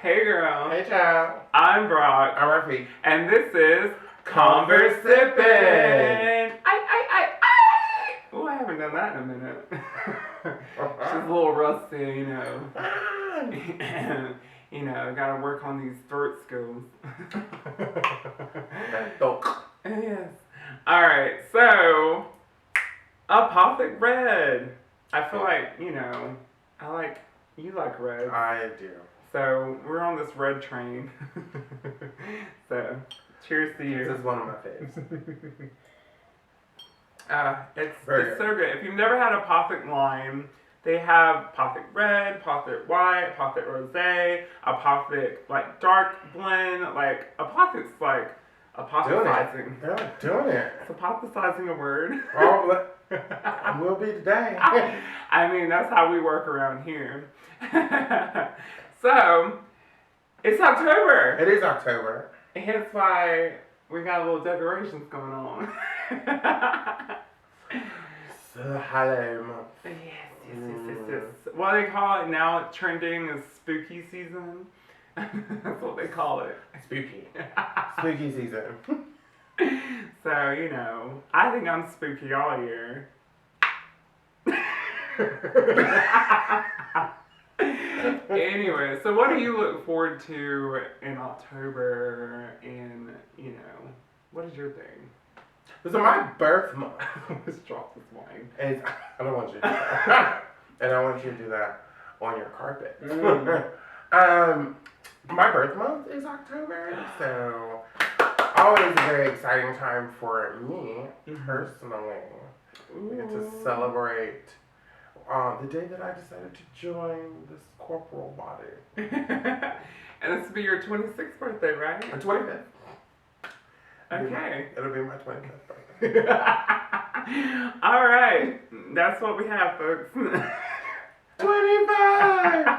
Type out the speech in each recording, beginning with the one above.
Hey girl. Hey child. I'm Brock. I'm Rafi. And this is Conversippin. Oh, I haven't done that in a minute. She's a little rusty, you know. You know, gotta work on these throat skills. Yes. Alright, so Apothic Red. I feel like, you know, you like red. I do. So we're on this red train. So cheers to you. This is one of my faves. It's Very so good. If you've never had Apothic Lime, they have Apothic Red, Apothic White, Apothic Rosé, Apothic like dark blend. Like Apothic's like apothecizing. They're like doing it. Is apothecizing a word? Oh, will be today. I mean, that's how we work around here. So, it's October. It is October. Hence why we got a little decorations going on. So hello month. Yes. What they call it now, trending is spooky season. That's what they call it. Spooky. Spooky season. So, you know, I think I'm spooky all year. Anyway, so what do you look forward to in October? And, you know, what is your thing? This is my birth month. Let's drop this wine. I don't want you to do that. And I want you to do that on your carpet. My birth month is October, so always a very exciting time for me personally. We get to celebrate the day that I decided to join this corporal body. And this will be your 26th birthday, right? My 25th. Okay. It'll be my 25th birthday. All right. That's what we have, folks. 25!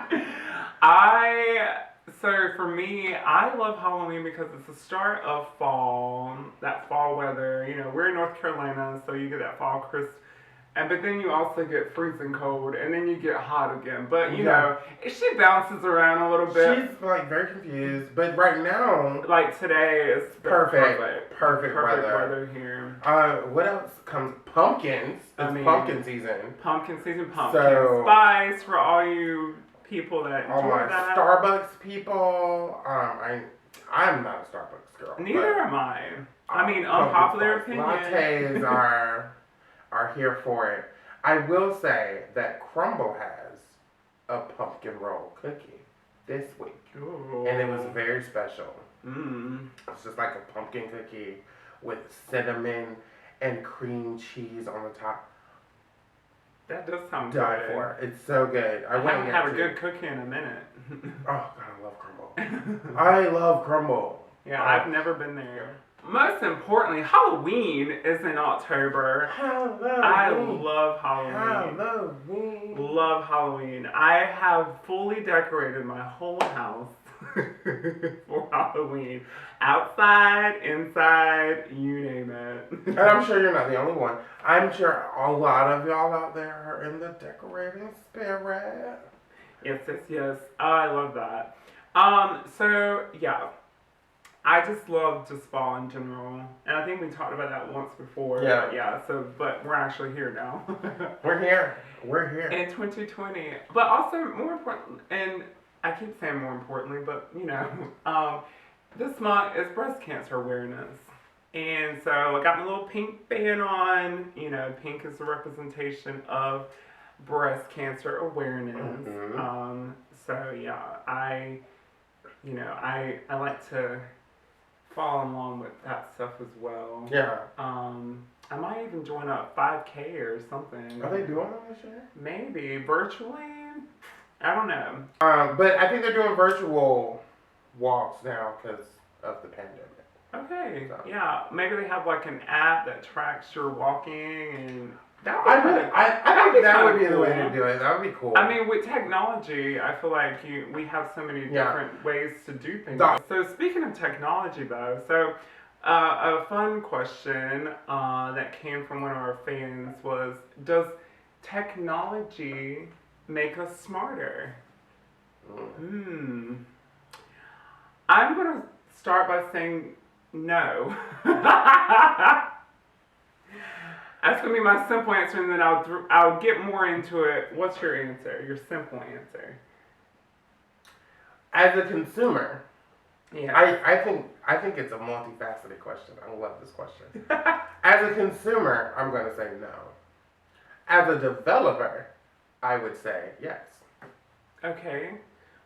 So for me, I love Halloween because it's the start of fall, that fall weather. You know, we're in North Carolina, so you get that fall crisp. But then you also get freezing cold, and then you get hot again. But, you know, she bounces around a little bit. She's, like, very confused. But right now... Like, today is perfect weather here. What else comes? Pumpkins. It's pumpkin season. Pumpkin season, pumpkin so, spice for all you people that enjoy all my that. Starbucks people. I'm not a Starbucks girl. Neither am I. I mean, unpopular opinion. Lattes are here for it. I will say that Crumble has a pumpkin roll cookie this week. Ooh. And it was very special. Mm. It's just like a pumpkin cookie with cinnamon and cream cheese on the top. That does sound Die good. for it. It's so good. I haven't had a good cookie in a minute. Oh, God, I love Crumble. I love Crumble. Yeah, I've never been there. Most importantly, Halloween is in October. Halloween. I love Halloween. Halloween. Love Halloween. I have fully decorated my whole house for Halloween. Outside, inside, you name it. And I'm sure you're not the only one. I'm sure a lot of y'all out there are in the decorating spirit. Yes. Oh, I love that. So, yeah. I just love fall in general. And I think we talked about that once before. Yeah. But we're actually here now. We're here. In 2020. But also, more important, and I keep saying more importantly, but, you know, this month is breast cancer awareness. And so I got my little pink band on. You know, pink is a representation of breast cancer awareness. Mm-hmm. So, yeah, I like to follow along with that stuff as well. Yeah. I might even join a 5K or something. Are they doing that this year? Maybe virtually. I don't know. But I think they're doing virtual walks now because of the pandemic. Okay. So. Yeah. Maybe they have like an app that tracks your walking and. I think that would be the way to do it. That would be cool. I mean, with technology, I feel like we have so many different ways to do things. So speaking of technology, though, a fun question that came from one of our fans was, does technology make us smarter? saying no. That's gonna be my simple answer, and then I'll get more into it. What's your answer? Your simple answer? As a consumer, Yeah. I think it's a multifaceted question. I love this question. As a consumer, I'm going to say no. As a developer, I would say yes. Okay.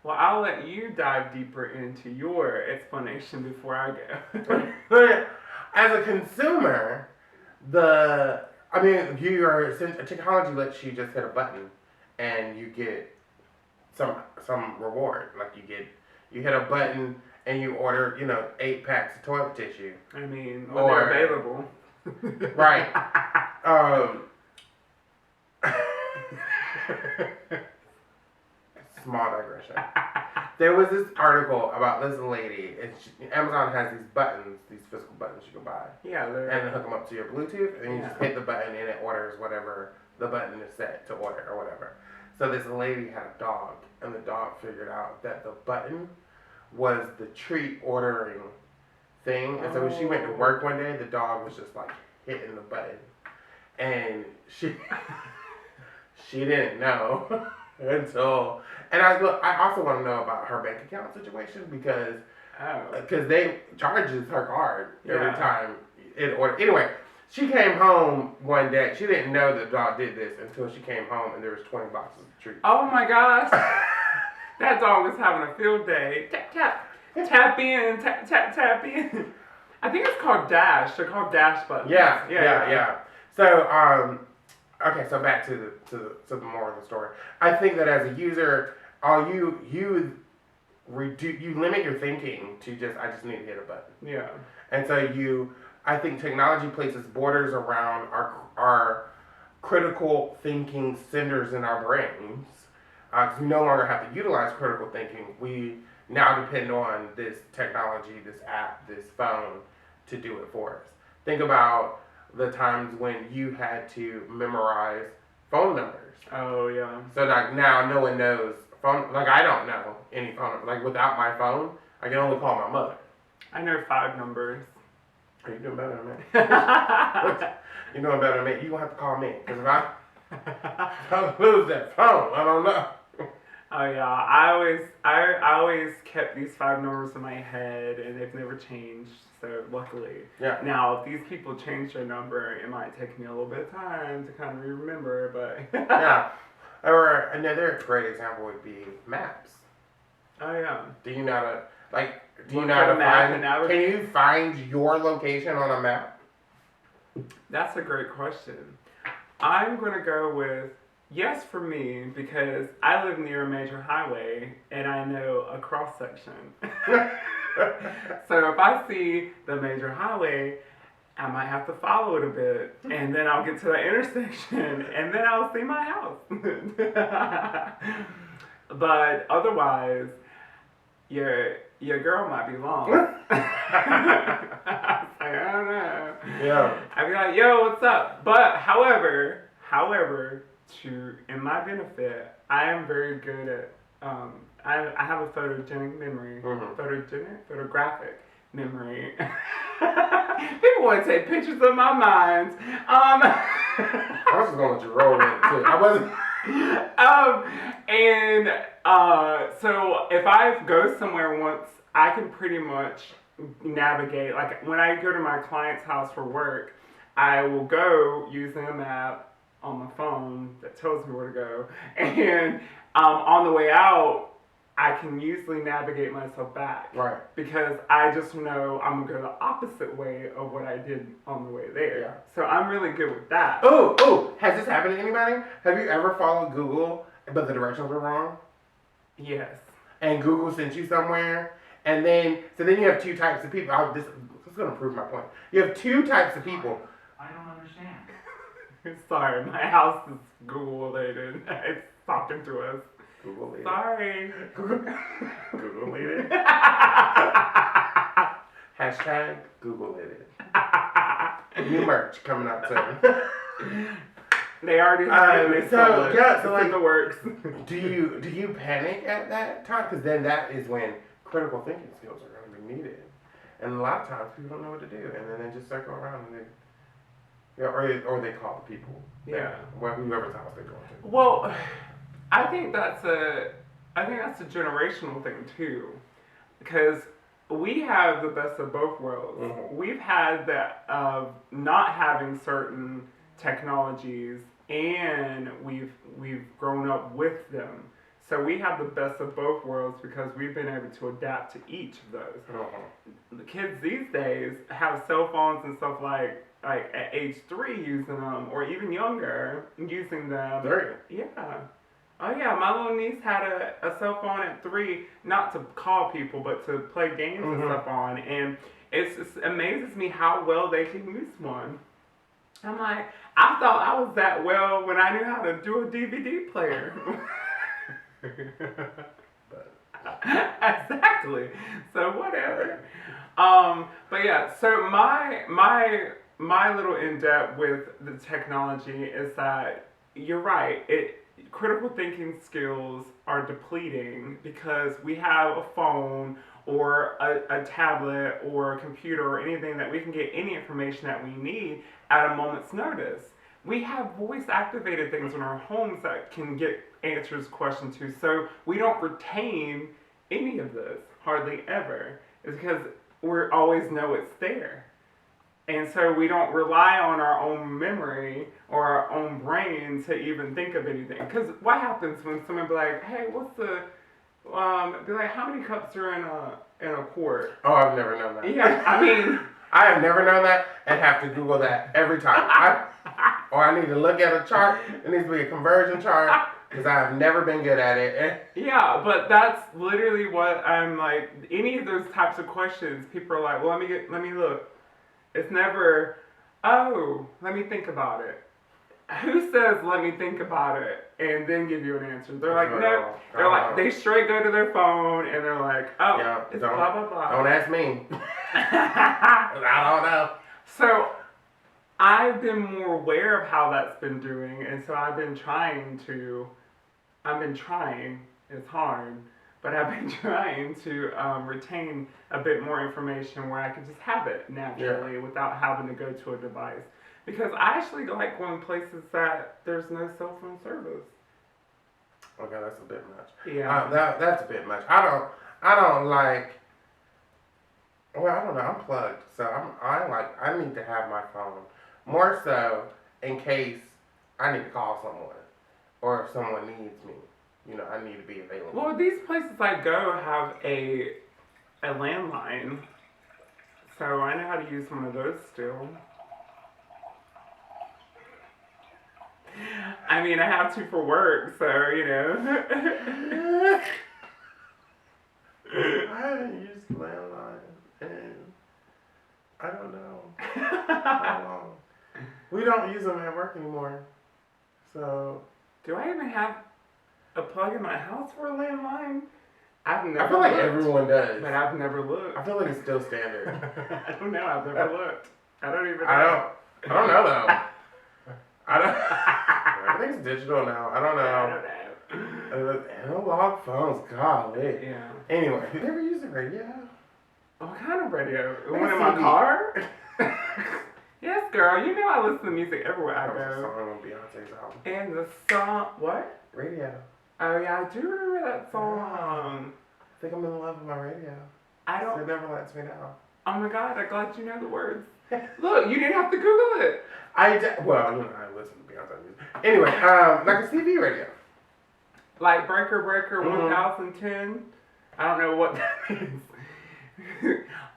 Well, I'll let you dive deeper into your explanation before I go. As a consumer, technology lets you just hit a button and you get some reward. Like you hit a button and you order, 8 packs of toilet tissue. I mean, when they're available. Right. Small digression. There was this article about this lady, and Amazon has these buttons, these physical buttons you can buy. Yeah, and hook them up to your Bluetooth, and you just hit the button, and it orders whatever the button is set to order or whatever. So this lady had a dog, and the dog figured out that the button was the treat ordering thing. And so when she went to work one day, the dog was just like hitting the button, and she didn't know until. And I also want to know about her bank account situation because they charges her card every time it ordered. Anyway, she came home one day. She didn't know the dog did this until she came home and there was 20 boxes of treats. Oh my gosh. That dog was having a field day. Tap, tap. Tap in. Tap, tap, tap in. I think it's called Dash. They're called Dash buttons. Yeah. So, okay, so back to the moral of the story. I think that as a user, you limit your thinking to I just need to hit a button. Yeah. And so I think technology places borders around our critical thinking centers in our brains. Because we no longer have to utilize critical thinking. We now depend on this technology, this app, this phone to do it for us. Think about the times when you had to memorize phone numbers. Oh, yeah. So now no one knows phone. I don't know any phone number. Without my phone, I can only call my mother. I know 5 numbers. Are you doing better than me? You're doing better than me. You're going to have to call me. Because if I lose that phone, I don't know. Oh yeah, I always kept these 5 numbers in my head, and they've never changed. So luckily, Now if these people change their number, it might take me a little bit of time to kind of remember. But yeah, or another great example would be maps. Oh yeah. Do you know how to find? Can you find your location on a map? That's a great question. I'm gonna go with. Yes, for me, because I live near a major highway and I know a cross section. So if I see the major highway, I might have to follow it a bit, and then I'll get to the intersection, and then I'll see my house. But otherwise, your girl might be long. I don't know. Yeah. I'd be like, yo, what's up? But however, in my benefit, I am very good at, I have a photogenic memory, photographic memory. People want to take pictures of my mind. I was just going to let you roll with it too. I wasn't. So if I go somewhere once, I can pretty much navigate. Like when I go to my client's house for work, I will go using a map on my phone that tells me where to go, and on the way out, I can usually navigate myself back. Right. Because I just know I'm gonna go the opposite way of what I did on the way there. Yeah. So I'm really good with that. Oh, has this happened to anybody? Have you ever followed Google, but the directions were wrong? Yes. And Google sent you somewhere, and then you have 2 types of people. This is gonna prove my point. You have 2 types of people. I don't understand. Sorry, my house is Google related. It's talking to us. Google related. Sorry. Google related. Hashtag Google related. New merch coming out soon. They already have it. So in the works. Do you panic at that time? Because then that is when critical thinking skills are going to be needed. And a lot of times people don't know what to do, and then they just circle around and or they call the people. Yeah. Whoever's house they're going to. Well, I think that's a generational thing too, because we have the best of both worlds. Mm-hmm. We've had that of not having certain technologies, and we've grown up with them. So we have the best of both worlds because we've been able to adapt to each of those. Mm-hmm. The kids these days have cell phones and stuff like at age 3 using them, or even younger using them. 3? Yeah. Oh yeah, my little niece had a cell phone at 3, not to call people, but to play games and stuff on, and it amazes me how well they can use one. I'm like, I thought I was that well when I knew how to do a DVD player. Exactly. So whatever. But yeah, so my little in depth with the technology is that you're right. Critical thinking skills are depleting because we have a phone or a tablet or a computer or anything that we can get any information that we need at a moment's notice. We have voice activated things in our homes that can get answers questions to, so we don't retain any of this hardly ever. It's because we always know it's there. And so we don't rely on our own memory or our own brain to even think of anything. Because what happens when someone be like, hey, what's the, be like, how many cups are in a quart? Oh, I've never known that. Yeah, I mean. I have never known that and have to Google that every time. I need to look at a chart. It needs to be a conversion chart because I have never been good at it. Yeah, but that's literally what I'm like, any of those types of questions, people are like, well, let me look. It's never, oh, let me think about it. Who says let me think about it and then give you an answer? They're like, no. They're like, they straight go to their phone and they're like, oh, yeah, it's blah, blah, blah. Don't ask me. I don't know. So I've been more aware of how that's been doing, and so I've been trying, it's hard, but I've been trying to retain a bit more information where I can just have it naturally without having to go to a device. Because I actually like going places that there's no cell phone service. Okay, that's a bit much. Yeah. That's a bit much. I don't like. Well, I don't know. I'm plugged, so I need to have my phone more so in case I need to call someone or if someone needs me. You know, I need to be available. Well, these places I go have a landline, so I know how to use one of those still. I mean, I have to for work, so, you know. I haven't used landline in, I don't know how long. We don't use them at work anymore, so. Do I even have a plug in my house for a landline? I've never I feel like looked, everyone does. but I've never looked. I feel like it's still standard. I don't know. I've never looked. I don't even know. I don't know, though. Everything's digital now. I don't know. Analog phones, golly. Yeah. Anyway, you ever use the radio? What kind of radio? Like One a in my CD. car? Yes, girl. You know I listen to music everywhere I That was a go. song on Beyonce's album. And the song, what? Radio. Oh yeah, I do remember that song. I think I'm in love with my radio. I don't. It never lets me down. Oh my God, I'm glad you know the words. Look, you didn't have to Google it. Well, you know, I listen to Beyonce music. Anyway, like a TV radio. Like Breaker 1010. I don't know what that means.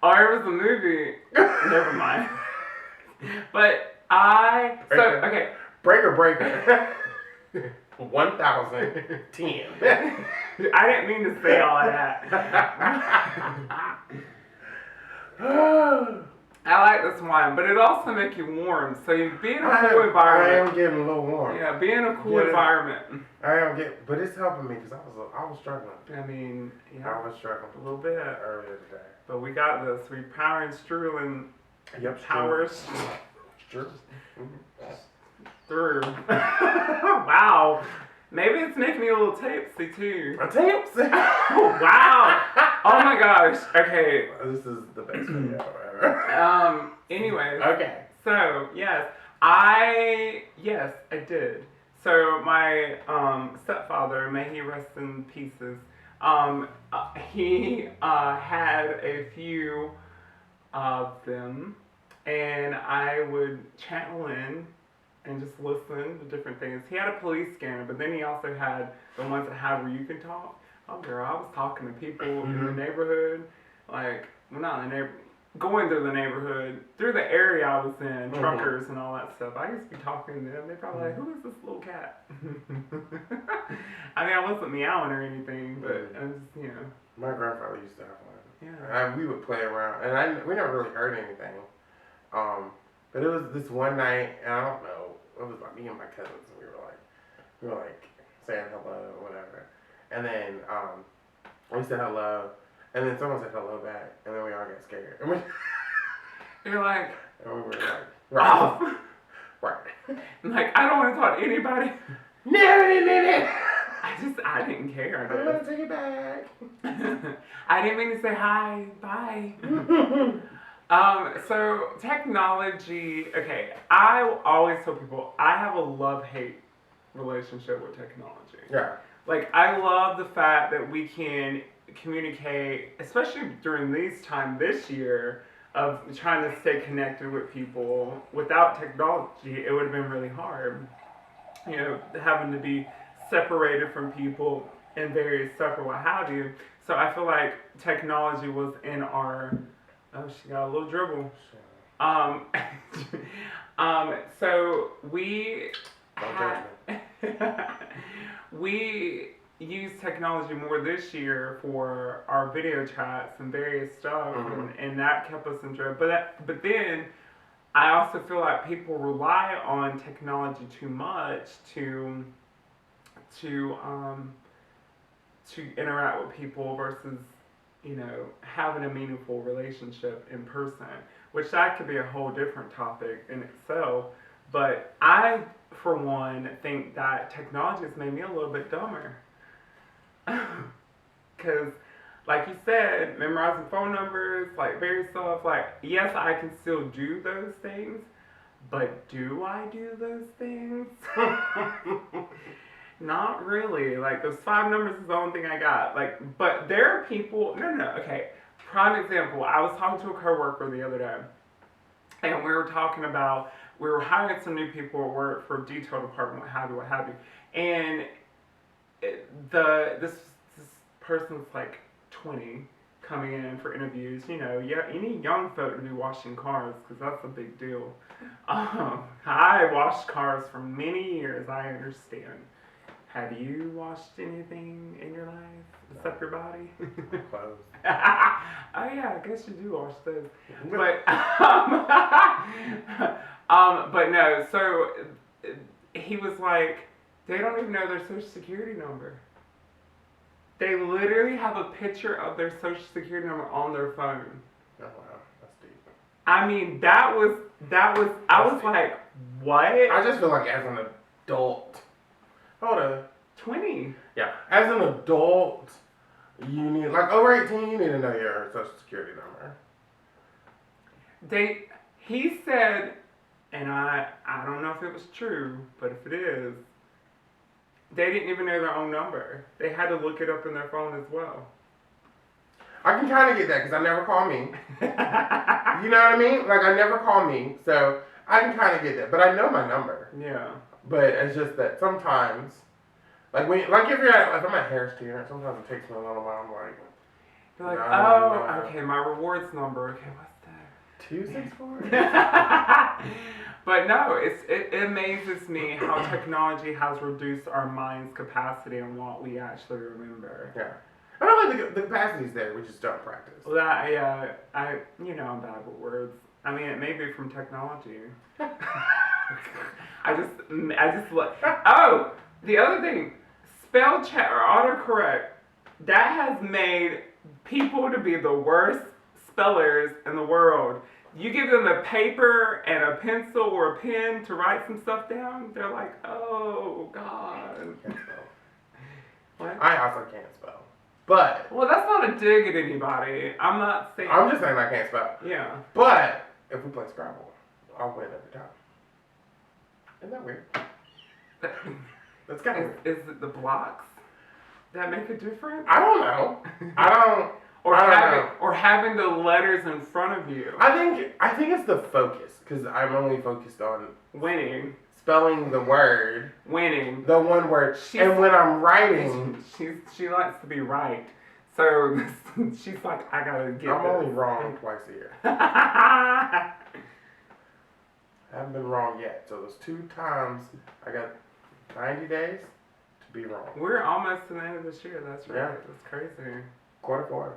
Oh, it was a movie. Never mind. But okay. Breaker. 1010. I didn't mean to say all of that. I like this wine, but it also makes you warm. So you be in a cool environment. I am getting a little warm. Yeah, be in a cool environment. But it's helping me because I was struggling. I mean, yeah, I was struggling a little bit earlier today. But we got this. We power and strew and powers Sure. through. Wow. Maybe it's making me a little tipsy too. A tipsy? Oh, wow. Oh my gosh. Okay. This is the best video ever. Anyways. Okay. So, yes. I did. So, my stepfather, may he rest in pieces, he had a few of them, and I would channel in and just listen to different things. He had a police scanner, but then he also had the ones that had where you can talk. Oh, girl, I was talking to people in the neighborhood, like, well, not in the neighborhood, going through the neighborhood, through the area I was in, truckers and all that stuff. I used to be talking to them. They're probably like, who is this little cat? I mean, I wasn't meowing or anything, but I was, you know. My grandfather used to have one. Yeah. And we would play around, and we never really heard anything. But it was this one night, and I don't know, it was like me and my cousins, and we were like saying hello or whatever. And then we said hello, and then someone said hello back, and then we all got scared. And You're like, we were like, right. oh. Right. Like, I don't want to talk to anybody. No. I didn't care. I'm gonna take it back. I didn't mean to say hi, bye. So technology, okay, I always tell people, I have a love-hate relationship with technology. Yeah. Like, I love the fact that we can communicate, especially during this year, of trying to stay connected with people. Without technology, it would have been really hard. You know, having to be separated from people and various stuff or what have you. So I feel like technology was in our, oh, she got a little dribble. So we we use technology more this year for our video chats and various stuff, and that kept us in drib. But then I also feel like people rely on technology too much to interact with people versus, you know, having a meaningful relationship in person, which that could be a whole different topic in itself. But I, for one, think that technology has made me a little bit dumber. Because, like you said, memorizing phone numbers, like various stuff, like, yes, I can still do those things, but do I do those things? Not really. Like, those 5 numbers is the only thing I got. Like, but there are people, okay. Prime example, I was talking to a coworker the other day, and we were talking about, we were hiring some new people at work for detail department, what have you. And this person's like 20, coming in for interviews. You know, yeah, you need young folk to be washing cars, because that's a big deal. I washed cars for many years, I understand. Have you washed anything in your life except your body? Clothes. Oh yeah, I guess you do wash those. But no. So he was like, they don't even know their social security number. They literally have a picture of their social security number on their phone. Oh wow, that's deep. I mean, that was. I was like, what? I just feel like as an adult. Hold on. 20. Yeah. As an adult, you need, like, over 18, you need to know your social security number. He said, and I don't know if it was true, but if it is, they didn't even know their own number. They had to look it up in their phone as well. I can kind of get that because I never call me. You know what I mean? Like, I never call me, so I can kind of get that. But I know my number. Yeah. But it's just that sometimes, like if you're at, like I'm at hair student, sometimes it takes me a little while. I'm like, you're like, oh, okay, my rewards number. Okay, what's that? 264. But no, it amazes me how technology has reduced our mind's capacity and what we actually remember. Yeah. I don't think the capacity's there. We just don't practice. Well, I'm bad with words. I mean, it may be from technology. I just like. Oh, the other thing, spell check or autocorrect, that has made people to be the worst spellers in the world. You give them a paper and a pencil or a pen to write some stuff down, they're like, oh God. Can't spell. What? I also can't spell. But Well, that's not a dig at anybody. I'm not saying. I'm just saying I can't spell. Yeah. But if we play Scrabble, I'll win every time. Isn't that weird? That's kind of weird. Is it the blocks that make a difference? I don't know. I don't. Or I don't having know. or having the letters in front of you. I think it's the focus because I'm only focused on Winning. spelling the word. Winning. The one word. And when I'm writing, She likes to be right. So she's like, I gotta get I'm this. only wrong twice a year. I haven't been wrong yet. So those 2 times I got 90 days to be wrong. We're almost to the end of this year. That's right. Yeah. That's crazy. Quarter.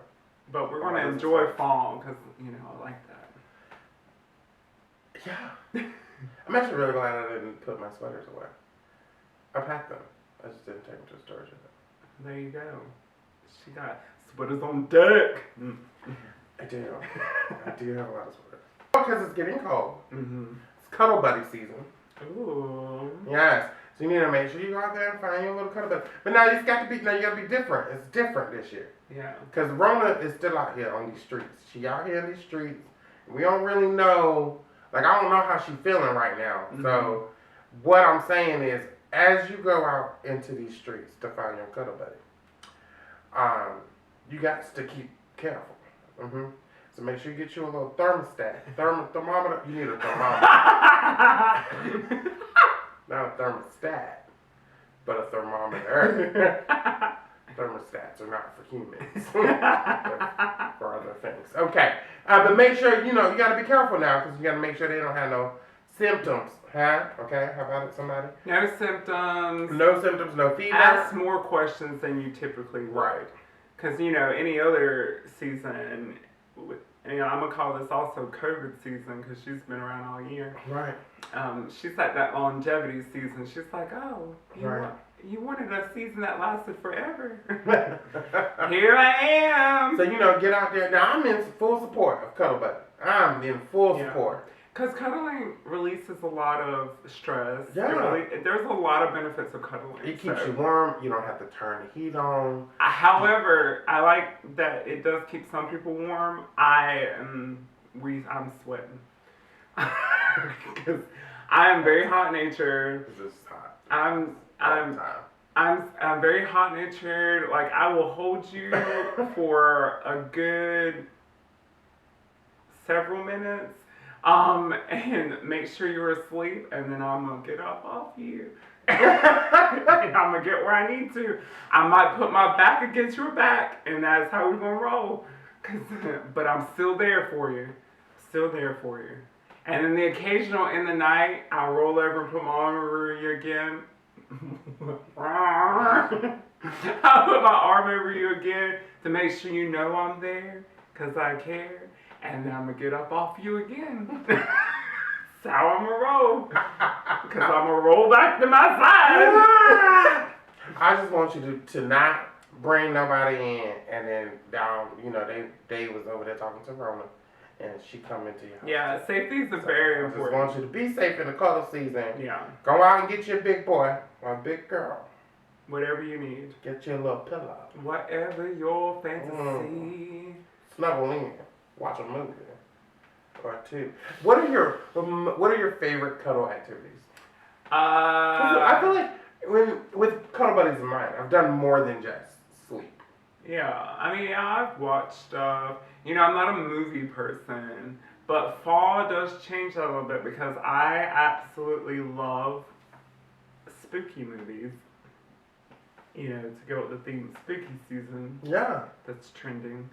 But we're gonna enjoy fall because I like that. Yeah. I'm actually really glad I didn't put my sweaters away. I packed them. I just didn't take them to storage. There you go. She got sweaters on deck. I do. I do have a lot of sweaters. Because it's getting cold. Mm-hmm. It's Cuddle Buddy season. Ooh. Yes. So you need to make sure you go out there and find your little Cuddle Buddy. But now you gotta be different. It's different this year. Yeah. Because Rona is still out here on these streets. She out here in these streets. We don't really know. Like, I don't know how she's feeling right now. Mm-hmm. So what I'm saying is, as you go out into these streets to find your Cuddle Buddy, you got to keep careful. Mm-hmm. So make sure you get you a little thermostat. Thermometer. You need a thermometer. Not a thermostat, but a thermometer. Thermostats are not for humans. They're for other things. Okay. But make sure, you got to be careful now because you got to make sure they don't have no symptoms. Huh? Okay. How about it, somebody? No symptoms. No symptoms, no fever. Ask more questions than you typically would. Right. Because, any other season, I'm going to call this also COVID season because she's been around all year. Right. She's at that longevity season. She's like, oh, Right. You wanted a season that lasted forever. Here I am. So, get out there. Now, I'm in full support of Cuddle Buddy. I'm in full support. Because cuddling releases a lot of stress. Yeah. There's a lot of benefits of cuddling. It keeps you warm. You don't have to turn the heat on. However, I like that it does keep some people warm. I'm sweating. Because I am very hot-natured. It's just hot. I'm very hot-natured. Like, I will hold you for a good several minutes. And make sure you're asleep, and then I'm gonna get up off you. And I'm gonna get where I need to. I might put my back against your back, and that's how we're gonna roll. But I'm still there for you. Still there for you. And then the occasional in the night, I'll roll over and put my arm over you again. I'll put my arm over you again to make sure you know I'm there, because I care. And then I'm going to get up off you again. That's how I'm going to roll. Because I'm going to roll back to my side. I just want you to not bring nobody in and then down, they was over there talking to Rona and she come into your house. Yeah, safety is very I just important. want you to be safe in the cuddle season. Yeah. Go out and get your big boy or a big girl. Whatever you need. Get your little pillow. Whatever your fantasy. Snuggle in. Watch a movie or two. What are your favorite cuddle activities? I feel like with Cuddle Buddies in mind, I've done more than just sleep. Yeah, I've watched stuff. I'm not a movie person, but fall does change that a little bit because I absolutely love spooky movies. To go with the theme of spooky season. Yeah. That's trending.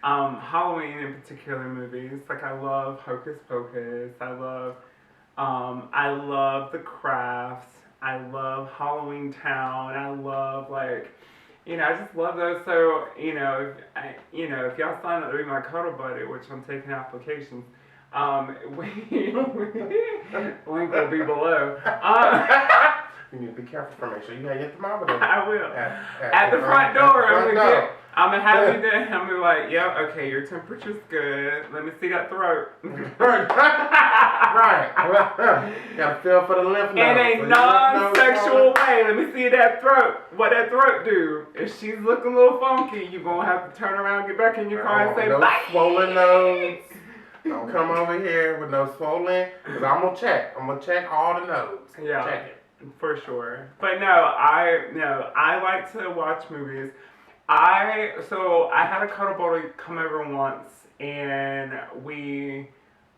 Halloween in particular movies. Like, I love Hocus Pocus. I love The Crafts. I love Halloween Town. I love, I just love those. So, if y'all sign up to be my cuddle buddy, which I'm taking applications, link will be below. You need to be careful for make sure you have your thermometer. I will. At the front door. I'm gonna have you there. I'm gonna be like, yep, okay, your temperature's good. Let me see that throat. Right. Gotta feel for the lymph nodes. In a non-sexual way. Let me see that throat. What that throat do? If she's looking a little funky, you're gonna have to turn around, get back in your car, and say, no bye. Swollen nodes. Don't come over here with no swollen, because I'm gonna check. I'm gonna check all the nodes. Yeah. Check it. For sure. But I like to watch movies. I had a cuddle buddy come over once, and we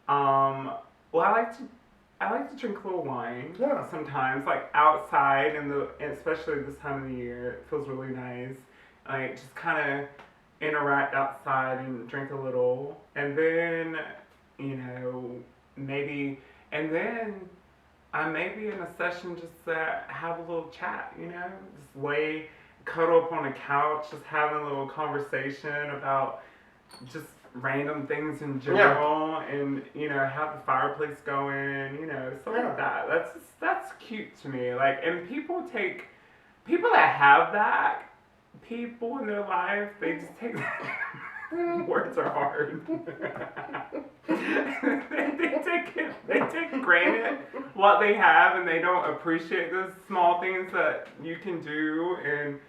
I like to drink a little wine sometimes, like outside and especially this time of the year. It feels really nice. Like just kind of interact outside and drink a little, and then I may be in a session just to have a little chat, just cuddle up on a couch, just having a little conversation about just random things in general, and have the fireplace going, stuff like that. That's cute to me. Like, and people that have that, people in their life, they just take words are hard. they take granted what they have, and they don't appreciate those small things that you can do, and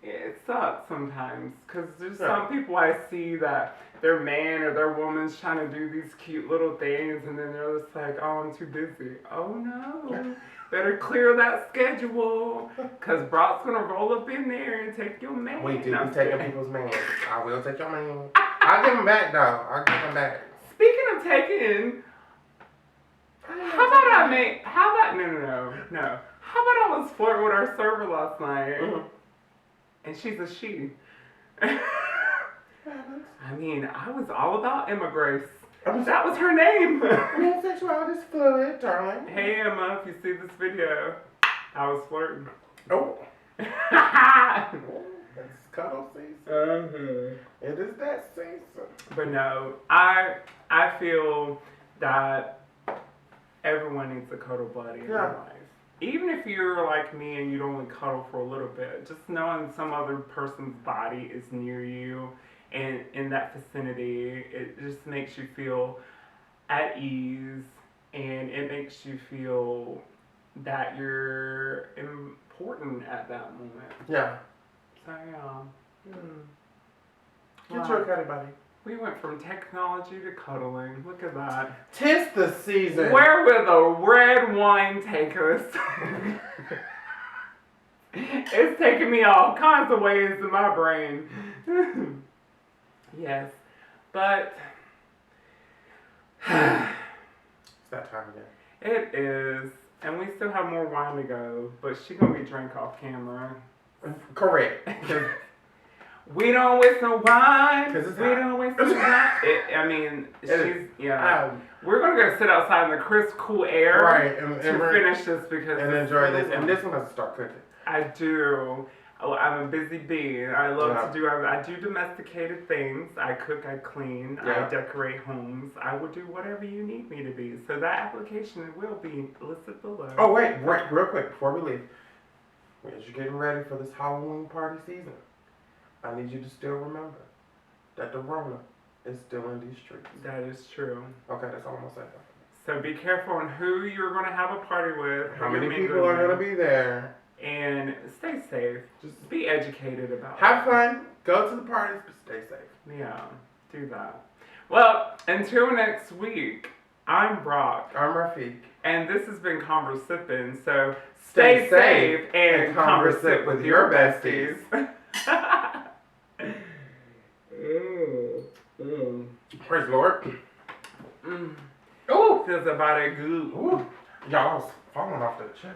it sucks sometimes, because there's some people I see that their man or their woman's trying to do these cute little things, and then they're just like, oh, I'm too busy. Oh no, better clear that schedule, because Brock's gonna roll up in there and take your man. We do be taking people's man. I will take your man. I'll give him back though. I'll give him back. Speaking of taking, how about I was flirting with our server last night, and she's a she. I mean, I was all about Emma Grace. That was her name. Sexuality is fluid, darling. Hey Emma, if you see this video, I was flirting. Oh. It's cuddle season. It is that season. But no, I feel that everyone needs a cuddle buddy in their life. Even if you're like me and you'd only cuddle for a little bit, just knowing some other person's body is near you and in that vicinity, it just makes you feel at ease, and it makes you feel that you're important at that moment. Yeah. So yeah. Get your cuddle buddy. We went from technology to cuddling. Look at that. 'Tis the season. Where will the red wine take us? It's taking me all kinds of ways in my brain. Yes, but it's that time again. It is, and we still have more wine to go. But she's gonna be drank off camera. Correct. We don't waste no wine. We don't waste no wine. We're gonna go sit outside in the crisp, cool air, right, and finish this because and enjoy this. And this one has to start cooking. I do. Oh, I'm a busy bee. I love to do. I do domesticated things. I cook. I clean. I decorate homes. I will do whatever you need me to be. So that application will be listed below. Oh wait, real quick before we leave. As you're getting ready for this Halloween party season, I need you to still remember that the Rona is still in these streets. That is true. Okay, that's all I'm gonna say. So be careful on who you're going to have a party with. How many people are going to be there. And stay safe. Just be educated about it. Have fun. Go to the parties, but stay safe. Yeah, do that. Well, until next week, I'm Brock. I'm Rafiq. And this has been Conversippin. So stay safe and conversip with your besties. Praise the Lord. Oh, feels about it good. Ooh. Y'all was falling off the chair.